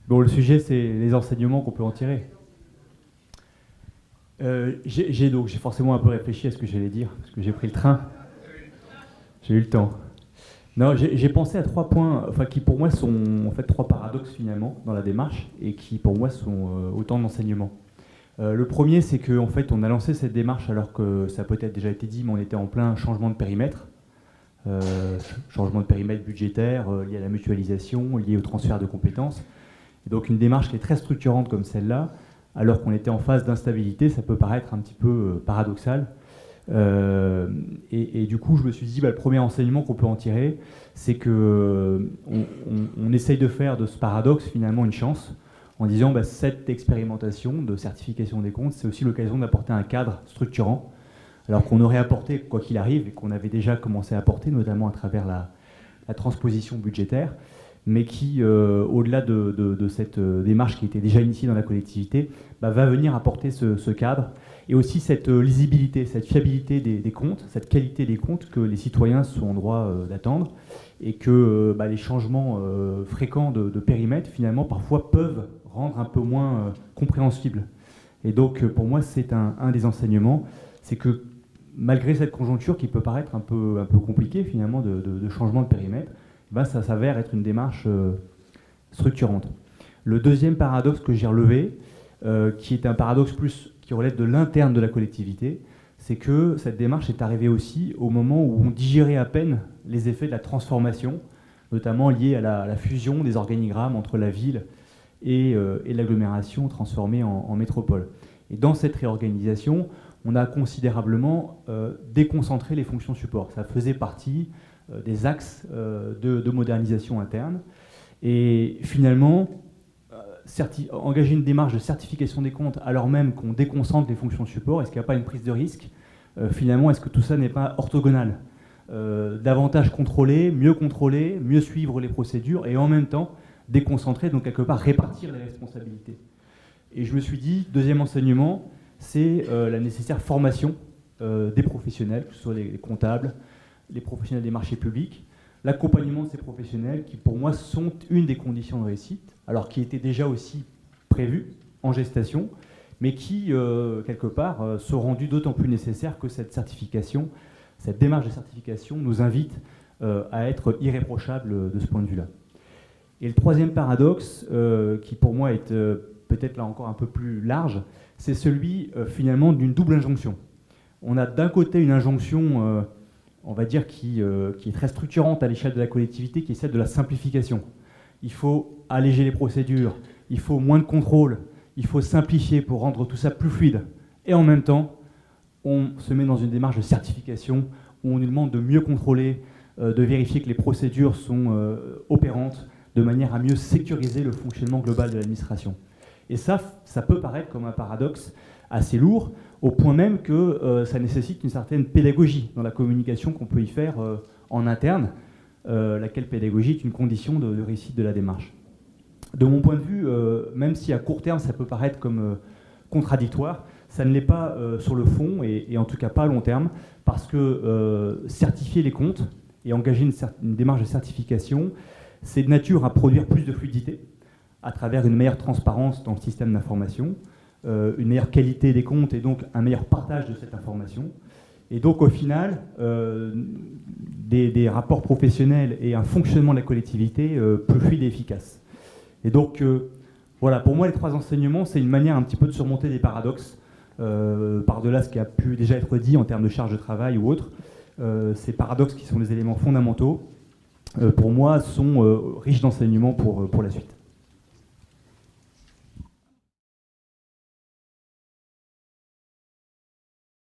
Bon, le sujet, c'est les enseignements qu'on peut en tirer. J'ai forcément un peu réfléchi à ce que j'allais dire, parce que j'ai pris le train. J'ai eu le temps. Non, j'ai pensé à 3 points, enfin, qui pour moi sont en fait 3 paradoxes finalement dans la démarche, et qui pour moi sont autant d'enseignements. Le premier, c'est qu'en fait, on a lancé cette démarche alors que ça a peut-être déjà été dit, mais on était en plein changement de périmètre. Changement de périmètre budgétaire, lié à la mutualisation, lié au transfert de compétences. Et donc une démarche qui est très structurante comme celle-là, alors qu'on était en phase d'instabilité, ça peut paraître un petit peu paradoxal. Et du coup, je me suis dit, le premier enseignement qu'on peut en tirer, c'est qu'on essaye de faire de ce paradoxe finalement une chance, en disant cette expérimentation de certification des comptes, c'est aussi l'occasion d'apporter un cadre structurant, alors qu'on aurait apporté, quoi qu'il arrive, et qu'on avait déjà commencé à apporter, notamment à travers la transposition budgétaire, mais qui, au-delà de cette démarche qui était déjà initiée dans la collectivité, va venir apporter ce cadre, et aussi cette lisibilité, cette fiabilité des comptes, cette qualité des comptes que les citoyens sont en droit d'attendre, et que les changements fréquents de périmètre, finalement, parfois peuvent rendre un peu moins compréhensibles. Et donc, pour moi, c'est un des enseignements, c'est que malgré cette conjoncture qui peut paraître un peu compliquée, finalement, de changement de périmètre, ça s'avère être une démarche structurante. Le deuxième paradoxe que j'ai relevé, qui est un paradoxe plus qui relève de l'interne de la collectivité, c'est que cette démarche est arrivée aussi au moment où on digérait à peine les effets de la transformation, notamment liés à la fusion des organigrammes entre la ville et l'agglomération transformée en métropole. Et dans cette réorganisation, on a considérablement déconcentré les fonctions support. Ça faisait partie des axes de modernisation interne. Et finalement, engager une démarche de certification des comptes alors même qu'on déconcentre les fonctions support, est-ce qu'il n'y a pas une prise de risque? Finalement, est-ce que tout ça n'est pas orthogonal? Davantage contrôler, mieux suivre les procédures et en même temps déconcentrer, donc quelque part répartir les responsabilités. Et je me suis dit, deuxième enseignement, c'est la nécessaire formation des professionnels, que ce soit les comptables, les professionnels des marchés publics, l'accompagnement de ces professionnels qui, pour moi, sont une des conditions de réussite, alors qui étaient déjà aussi prévues en gestation, mais qui, quelque part, sont rendues d'autant plus nécessaires que cette certification, cette démarche de certification nous invite à être irréprochable de ce point de vue-là. Et le troisième paradoxe, qui pour moi est peut-être là encore un peu plus large, c'est celui finalement d'une double injonction. On a d'un côté une injonction, on va dire, qui est très structurante à l'échelle de la collectivité, qui est celle de la simplification. Il faut alléger les procédures, il faut moins de contrôle, il faut simplifier pour rendre tout ça plus fluide. Et en même temps, on se met dans une démarche de certification où on nous demande de mieux contrôler, de vérifier que les procédures sont opérantes, de manière à mieux sécuriser le fonctionnement global de l'administration. Et ça peut paraître comme un paradoxe assez lourd, au point même que ça nécessite une certaine pédagogie dans la communication qu'on peut y faire en interne, laquelle pédagogie est une condition de réussite de la démarche. De mon point de vue, même si à court terme ça peut paraître comme contradictoire, ça ne l'est pas sur le fond, et en tout cas pas à long terme, parce que certifier les comptes et engager une démarche de certification, c'est de nature à produire plus de fluidité à travers une meilleure transparence dans le système d'information, une meilleure qualité des comptes et donc un meilleur partage de cette information. Et donc au final, des rapports professionnels et un fonctionnement de la collectivité plus fluide et efficace. Et donc voilà, pour moi les 3 enseignements, c'est une manière un petit peu de surmonter des paradoxes, par-delà ce qui a pu déjà être dit en termes de charge de travail ou autre. Ces paradoxes qui sont des éléments fondamentaux, pour moi, sont riches d'enseignements pour la suite.